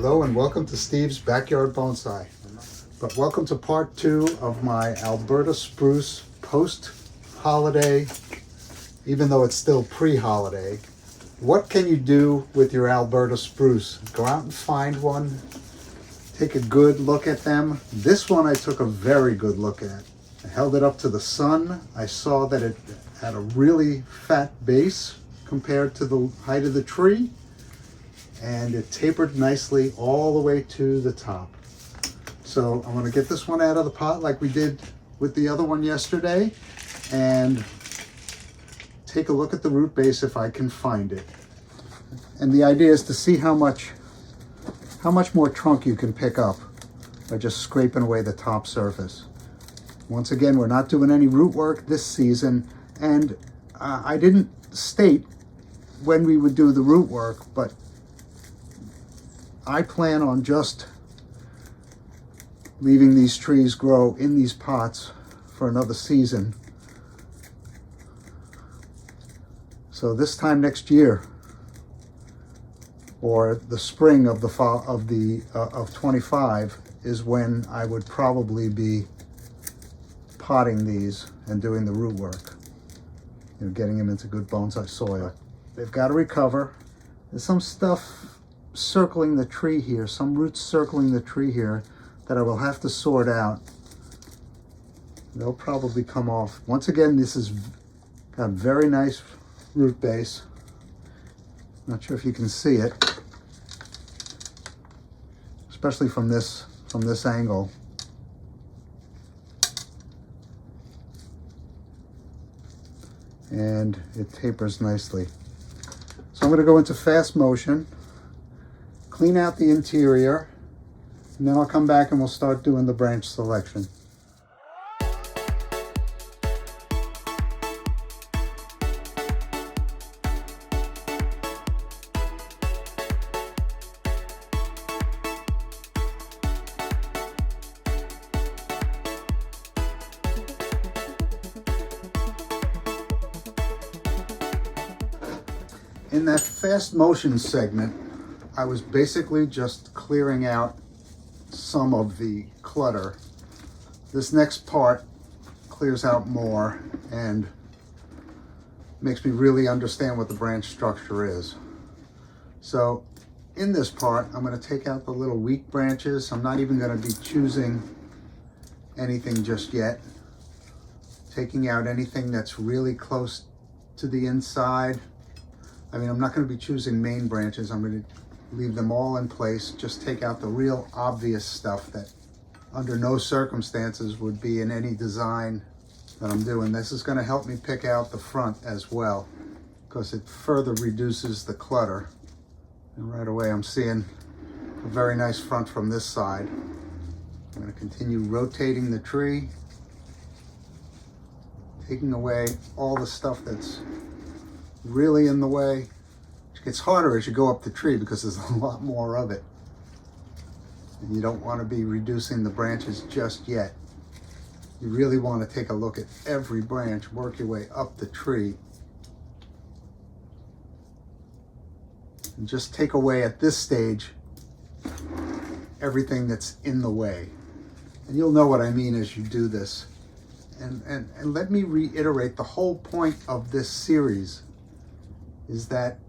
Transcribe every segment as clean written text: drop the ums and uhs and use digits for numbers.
Hello and welcome to Steve's Backyard Bonsai. But welcome to part 2 of my Alberta Spruce post-holiday, even though it's still pre-holiday. What can you do with your Alberta Spruce? Go out and find one. Take a good look at them. This one I took a very good look at. I held it up to the sun. I saw that it had a really fat base compared to the height of the tree. And it tapered nicely all the way to the top. So I'm going to get this one out of the pot like we did with the other one yesterday and take a look at the root base if I can find it. And the idea is to see how much more trunk you can pick up by just scraping away the top surface. Once again, we're not doing any root work this season, and I didn't state when we would do the root work, but I plan on just leaving these trees grow in these pots for another season. So this time next year, or the spring of the fall of 25, is when I would probably be potting these and doing the root work. You know, getting them into good bonsai soil. They've got to recover. There's some stuff circling the tree here, some roots circling the tree here that I will have to sort out. They'll probably come off. Once again, this has got a very nice root base. Not sure if you can see it, especially from this angle. And it tapers nicely. So I'm going to go into fast motion, clean out the interior, and then I'll come back and we'll start doing the branch selection. In that fast motion segment, I was basically just clearing out some of the clutter. This next part clears out more and makes me really understand what the branch structure is. So in this part, I'm going to take out the little weak branches. I'm not even going to be choosing anything just yet. Taking out anything that's really close to the inside. I mean, I'm not going to be choosing main branches. I'm going to leave them all in place. Just take out the real obvious stuff that under no circumstances would be in any design that I'm doing. This is going to help me pick out the front as well, because it further reduces the clutter. And right away I'm seeing a very nice front from this side. I'm going to continue rotating the tree, taking away all the stuff that's really in the way. It gets harder as you go up the tree because there's a lot more of it. And you don't want to be reducing the branches just yet. You really want to take a look at every branch, work your way up the tree. And just take away at this stage everything that's in the way. And you'll know what I mean as you do this. And let me reiterate, the whole point of this series is that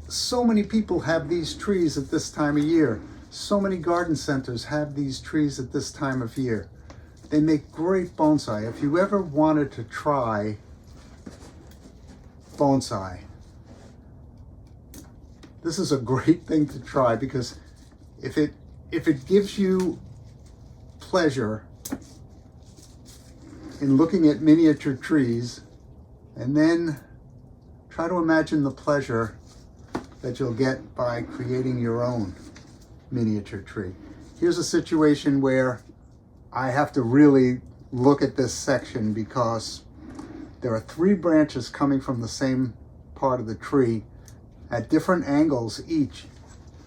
so many people have these trees at this time of year. So many garden centers have these trees at this time of year. They make great bonsai. If you ever wanted to try bonsai, this is a great thing to try, because if it gives you pleasure in looking at miniature trees, and then try to imagine the pleasure that you'll get by creating your own miniature tree. Here's a situation where I have to really look at this section because there are 3 branches coming from the same part of the tree at different angles each.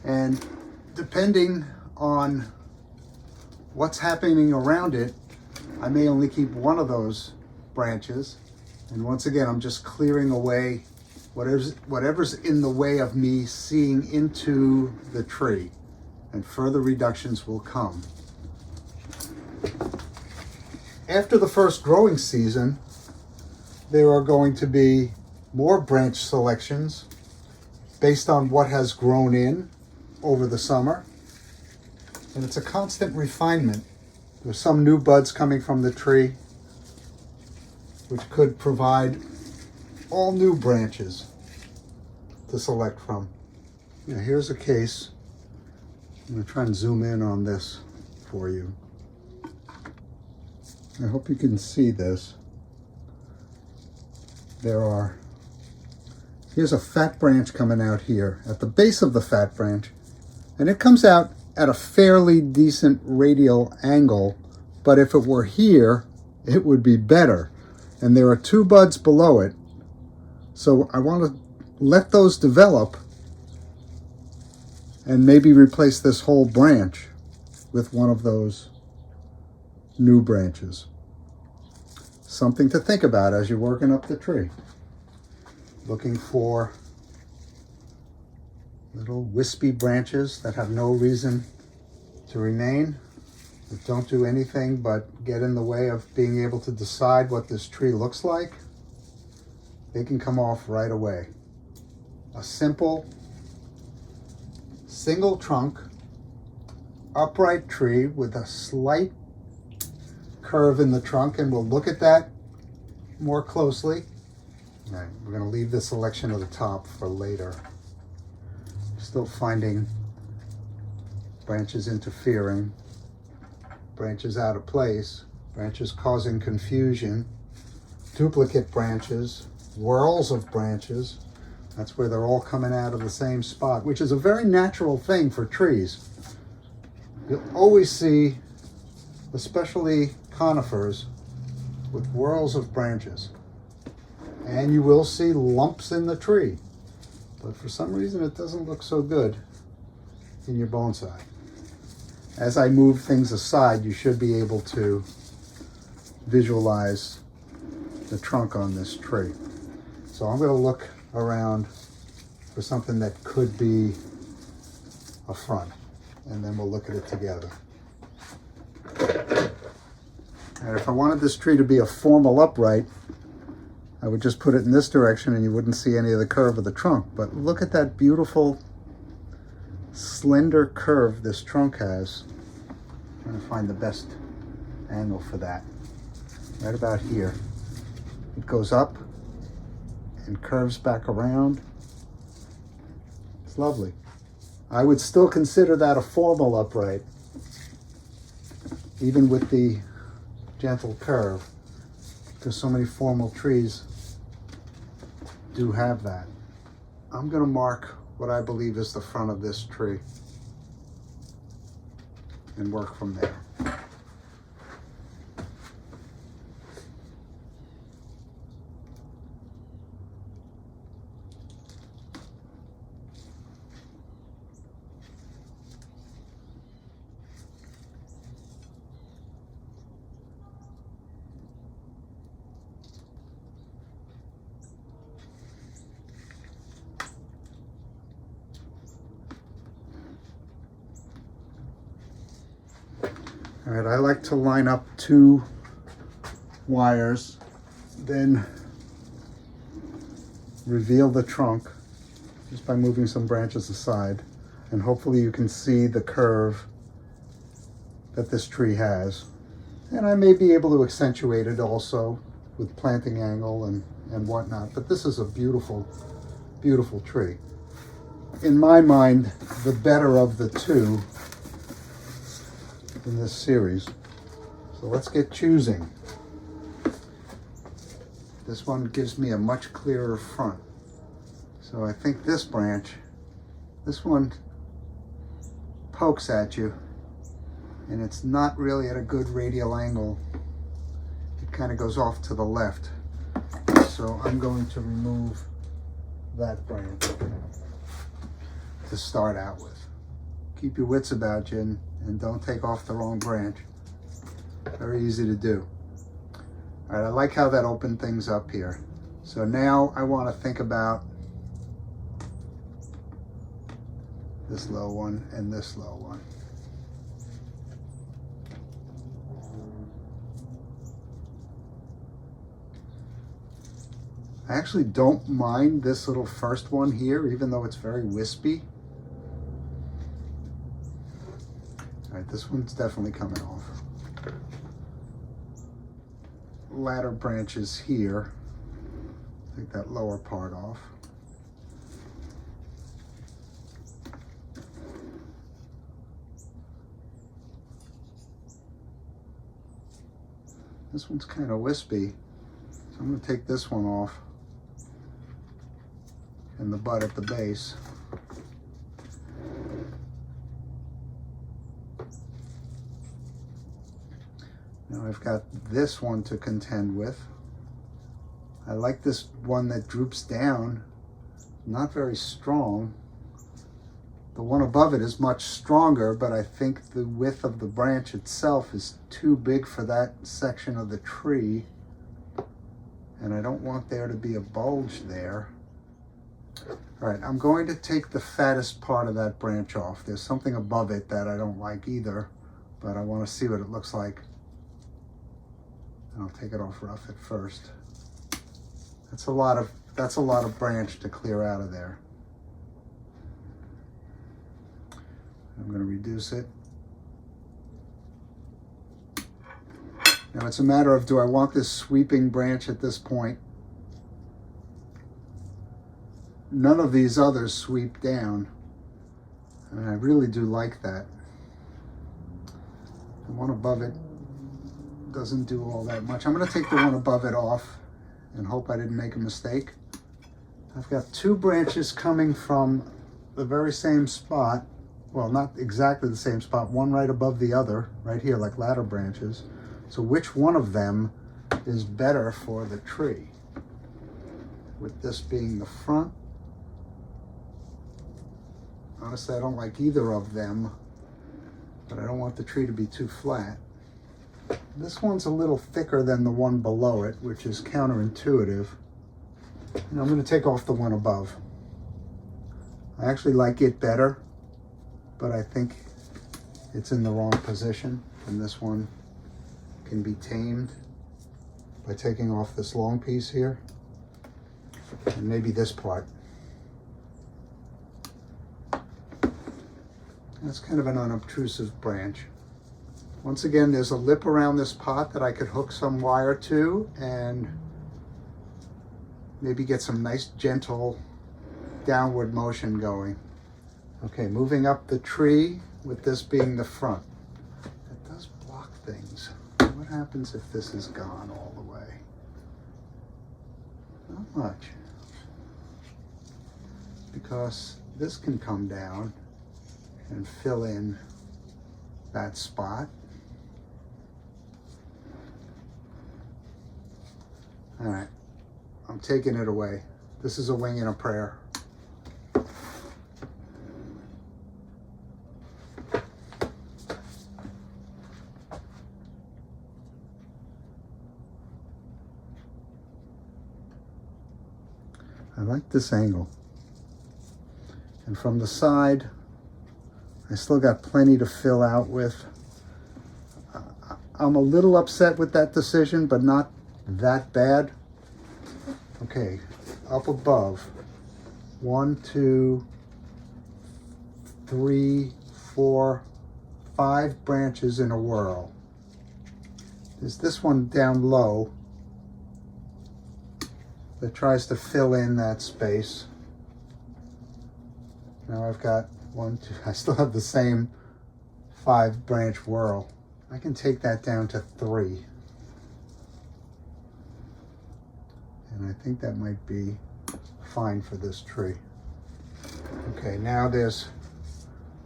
And depending on what's happening around it, I may only keep one of those branches. And once again, I'm just clearing away whatever's in the way of me seeing into the tree. and further reductions will come. After the first growing season, there are going to be more branch selections based on what has grown in over the summer. And it's a constant refinement. There's some new buds coming from the tree, which could provide all new branches to select from. Now here's a case. I'm going to try and zoom in on this for you. I hope you can see this. Here's a fat branch coming out here at the base of the fat branch, and it comes out at a fairly decent radial angle, but if it were here, it would be better. And there are two buds below it, so I want to let those develop and maybe replace this whole branch with one of those new branches. Something to think about as you're working up the tree. Looking for little wispy branches that have no reason to remain, that don't do anything but get in the way of being able to decide what this tree looks like. They can come off right away. A simple, single trunk, upright tree with a slight curve in the trunk, and we'll look at that more closely. All right, we're going to leave this selection of the top for later. Still finding branches interfering, branches out of place, branches causing confusion, duplicate branches, whorls of branches. That's where they're all coming out of the same spot, which is a very natural thing for trees. You'll always see, especially conifers, with whorls of branches. And you will see lumps in the tree. But for some reason it doesn't look so good in your bonsai. As I move things aside, you should be able to visualize the trunk on this tree. So I'm going to look around for something that could be a front, and then we'll look at it together. And if I wanted this tree to be a formal upright, I would just put it in this direction and you wouldn't see any of the curve of the trunk. But look at that beautiful slender curve this trunk has. I'm trying to find the best angle for that. Right about here. It goes up and curves back around. It's lovely. I would still consider that a formal upright, even with the gentle curve, because so many formal trees do have that. I'm going to mark what I believe is the front of this tree and work from there. All right, I like to line up two wires, then reveal the trunk just by moving some branches aside, and hopefully you can see the curve that this tree has. And I may be able to accentuate it also with planting angle and whatnot, but this is a beautiful, beautiful tree. In my mind, the better of the two in this series. So let's get choosing. This one gives me a much clearer front. So I think this branch, this one pokes at you and it's not really at a good radial angle. It kind of goes off to the left. So I'm going to remove that branch to start out with. Keep your wits about you and don't take off the wrong branch. Very easy to do. All right, I like how that opened things up here. So now I want to think about this low one, and this low one. I actually don't mind this little first one here, even though it's very wispy. All right, this one's definitely coming off. Latter branches here. Take that lower part off. This one's kind of wispy, so I'm going to take this one off and the bud at the base. Now I've got this one to contend with. I like this one that droops down, not very strong. The one above it is much stronger, but I think the width of the branch itself is too big for that section of the tree. And I don't want there to be a bulge there. All right, I'm going to take the fattest part of that branch off. There's something above it that I don't like either, but I want to see what it looks like. And I'll take it off rough at first. That's a lot of branch to clear out of there. I'm going to reduce it. Now it's a matter of, do I want this sweeping branch at this point? None of these others sweep down, and I really do like that. The one above it doesn't do all that much. I'm going to take the one above it off and hope I didn't make a mistake. I've got two branches coming from the very same spot. Well, not exactly the same spot, one right above the other, right here, like ladder branches. So which one of them is better for the tree? With this being the front. Honestly, I don't like either of them, but I don't want the tree to be too flat. This one's a little thicker than the one below it, which is counterintuitive. And I'm going to take off the one above. I actually like it better, but I think it's in the wrong position, and this one can be tamed by taking off this long piece here and maybe this part. That's kind of an unobtrusive branch. Once again, there's a lip around this pot that I could hook some wire to and maybe get some nice gentle downward motion going. Okay, moving up the tree with this being the front. It does block things. What happens if this is gone all the way? Not much. Because this can come down and fill in that spot. All right, I'm taking it away. This is a wing and a prayer. I like this angle. And from the side, I still got plenty to fill out with. I'm a little upset with that decision, but not that bad. Okay, up above, 1, 2, 3, 4, 5 branches in a whirl. There's this one down low that tries to fill in that space. Now I've got 1, 2, I still have the same 5 branch whirl. I can take that down to 3. And I think that might be fine for this tree. Okay, now there's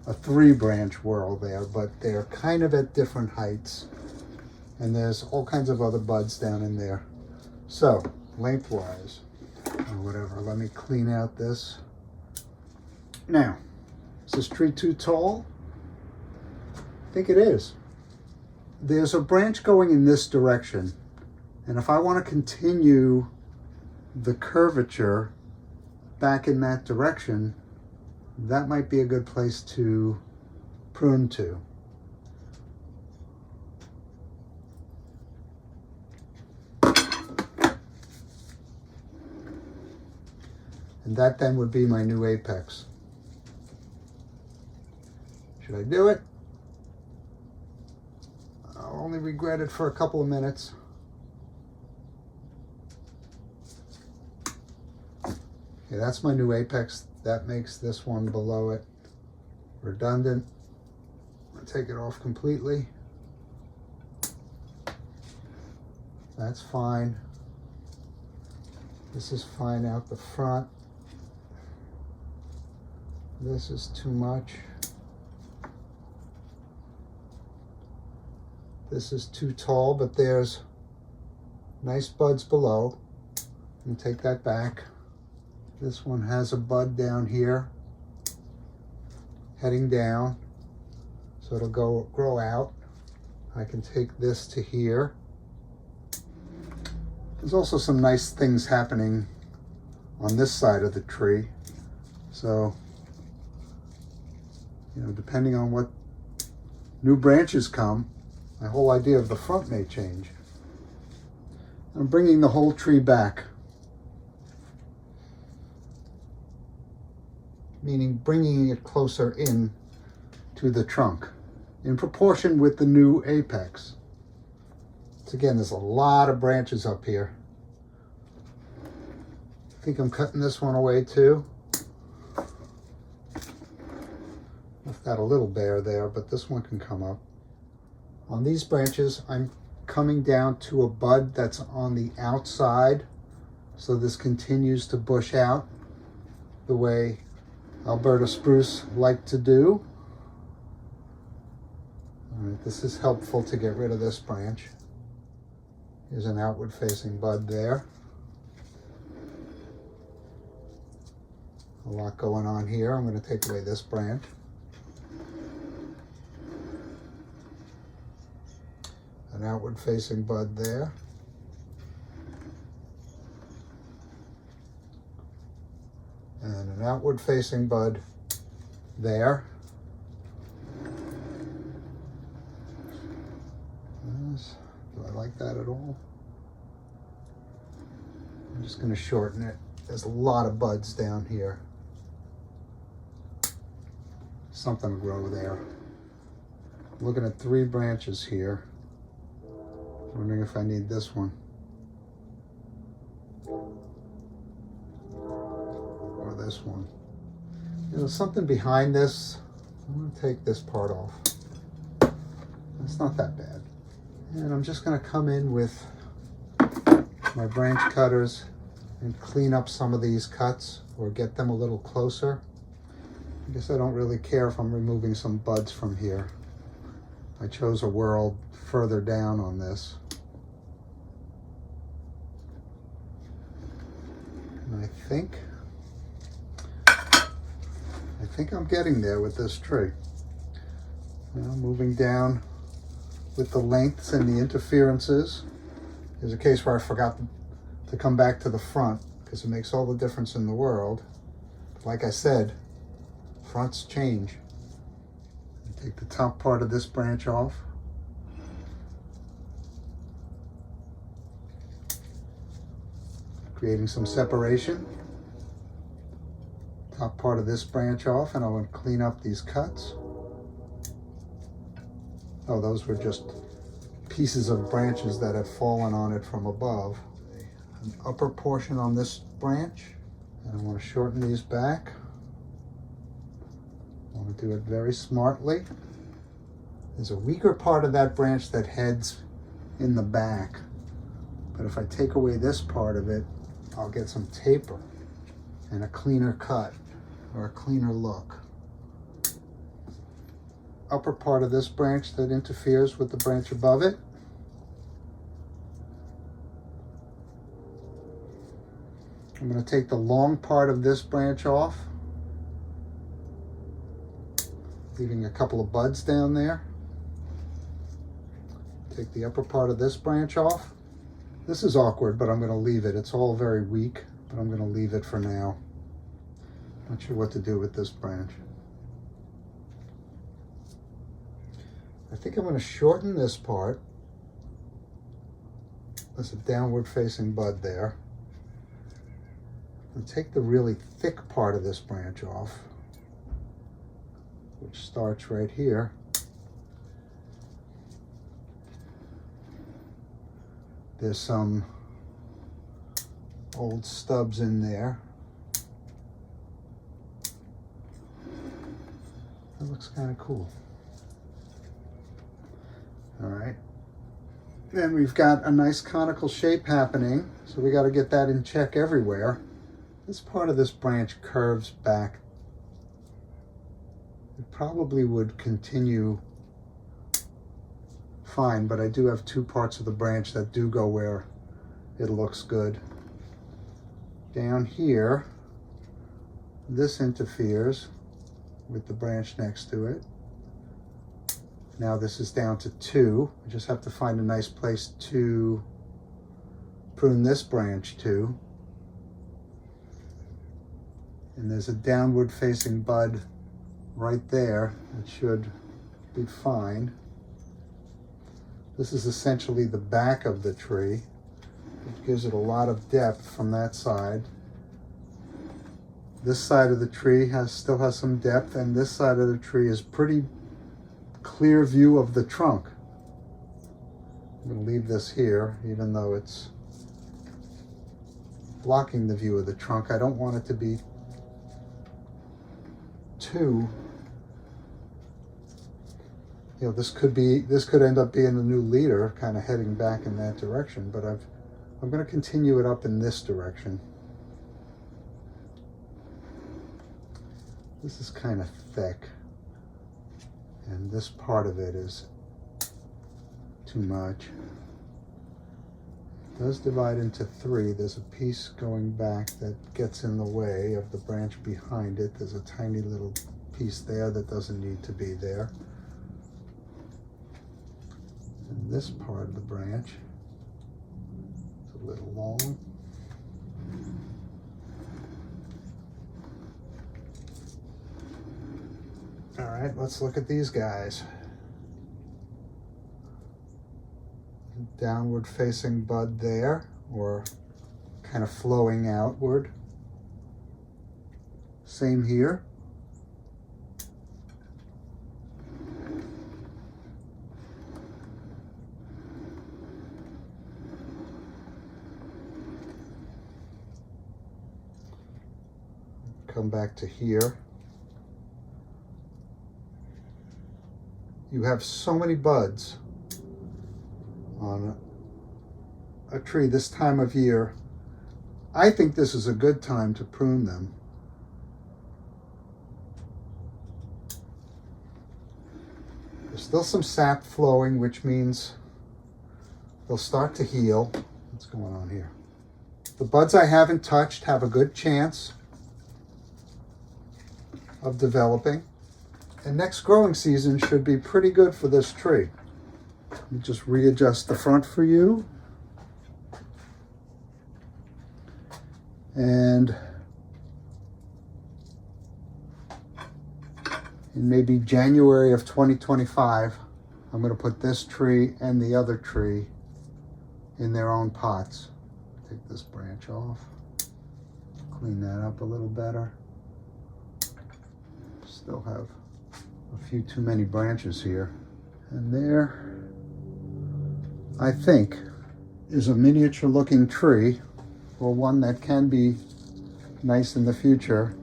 a 3 branch whirl there, but they're kind of at different heights. And there's all kinds of other buds down in there. So, lengthwise, or whatever, let me clean out this. Now, is this tree too tall? I think it is. There's a branch going in this direction, and if I want to continue the curvature back in that direction, that might be a good place to prune to. And that then would be my new apex. Should I do it? I'll only regret it for a couple of minutes. Okay, that's my new apex. That makes this one below it redundant. I'm gonna take it off completely. That's fine. This is fine out the front. This is too much. This is too tall, but there's nice buds below. I'm gonna take that back. This one has a bud down here, heading down, so it'll grow out. I can take this to here. There's also some nice things happening on this side of the tree. So, you know, depending on what new branches come, my whole idea of the front may change. I'm bringing the whole tree back, meaning bringing it closer in to the trunk in proportion with the new apex. So again, there's a lot of branches up here. I think I'm cutting this one away too. Left that a little bare there, but this one can come up. On these branches, I'm coming down to a bud that's on the outside, so this continues to bush out the way Alberta spruce like to do. All right, this is helpful to get rid of this branch. Here's an outward facing bud there. A lot going on here. I'm going to take away this branch. An outward facing bud there. And an outward facing bud there. Do I like that at all? I'm just going to shorten it. There's a lot of buds down here. Something to grow there. I'm looking at 3 branches here. Wondering if I need this one. Or this one. There's something behind this. I'm going to take this part off. It's not that bad. And I'm just going to come in with my branch cutters and clean up some of these cuts or get them a little closer. I guess I don't really care if I'm removing some buds from here. I chose a whorl further down on this. And I think I'm getting there with this tree. Now moving down with the lengths and the interferences. There's a case where I forgot to come back to the front because it makes all the difference in the world. But like I said, fronts change. Take the top part of this branch off. Creating some separation. Top part of this branch off, and I want to clean up these cuts. Oh, those were just pieces of branches that have fallen on it from above. An upper portion on this branch, and I want to shorten these back. I want to do it very smartly. There's a weaker part of that branch that heads in the back, but if I take away this part of it, I'll get some taper and a cleaner cut or a cleaner look. Upper part of this branch that interferes with the branch above it. I'm going to take the long part of this branch off, leaving a couple of buds down there. Take the upper part of this branch off. This is awkward, but I'm going to leave it. It's all very weak, but I'm going to leave it for now. Not sure what to do with this branch. I think I'm going to shorten this part. There's a downward facing bud there. And take the really thick part of this branch off, which starts right here. There's some old stubs in there. That looks kind of cool. All right. Then we've got a nice conical shape happening, so we got to get that in check everywhere. This part of this branch curves back. It probably would continue fine, but I do have two parts of the branch that do go where it looks good. Down here, this interferes with the branch next to it. Now this is down to 2. I just have to find a nice place to prune this branch to. And there's a downward facing bud right there. It should be fine. This is essentially the back of the tree. It gives it a lot of depth from that side. This side of the tree still has some depth, and this side of the tree is pretty clear view of the trunk. I'm going to leave this here, even though it's blocking the view of the trunk. I don't want it to be too, you know, this could end up being a new leader, kind of heading back in that direction, but I'm going to continue it up in this direction. This is kind of thick, and this part of it is too much. It does divide into 3. There's a piece going back that gets in the way of the branch behind it. There's a tiny little piece there that doesn't need to be there. And this part of the branch is a little long. All right, let's look at these guys. Downward facing bud there, or kind of flowing outward. Same here. Come back to here. You have so many buds on a tree this time of year. I think this is a good time to prune them. There's still some sap flowing, which means they'll start to heal. What's going on here? The buds I haven't touched have a good chance of developing. And next growing season should be pretty good for this tree. Let me just readjust the front for you. And in maybe January of 2025, I'm going to put this tree and the other tree in their own pots. Take this branch off, clean that up a little better. Still have a few too many branches here. And there, I think, is a miniature looking tree, or one that can be nice in the future.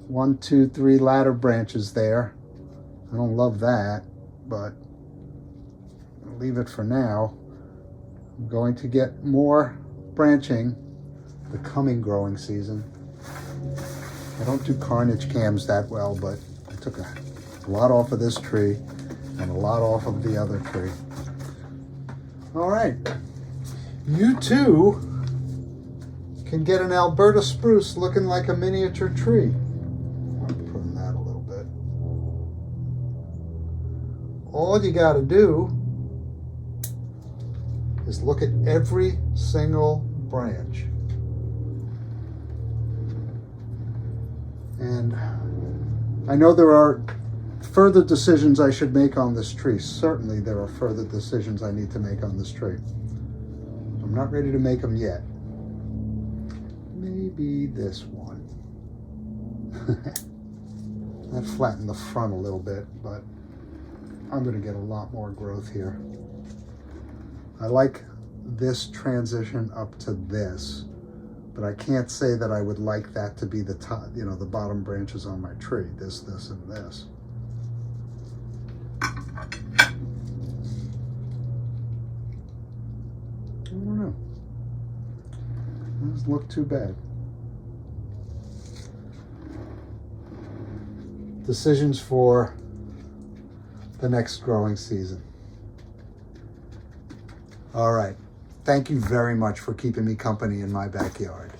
1, 2, 3 ladder branches there. I don't love that, but I'll leave it for now. I'm going to get more branching the coming growing season. I don't do carnage cams that well, but I took a lot off of this tree and a lot off of the other tree. All right, you too can get an Alberta spruce looking like a miniature tree. I'll prune that a little bit. All you got to do is look at every single branch And I know there are further decisions I should make on this tree. Certainly there are further decisions I need to make on this tree. I'm not ready to make them yet. Maybe this one. That flattened the front a little bit, but I'm going to get a lot more growth here. I like this transition up to this, but I can't say that I would like that to be the top, you know, the bottom branches on my tree. This, and this. I don't know. Doesn't look too bad. Decisions for the next growing season. All right. Thank you very much for keeping me company in my backyard.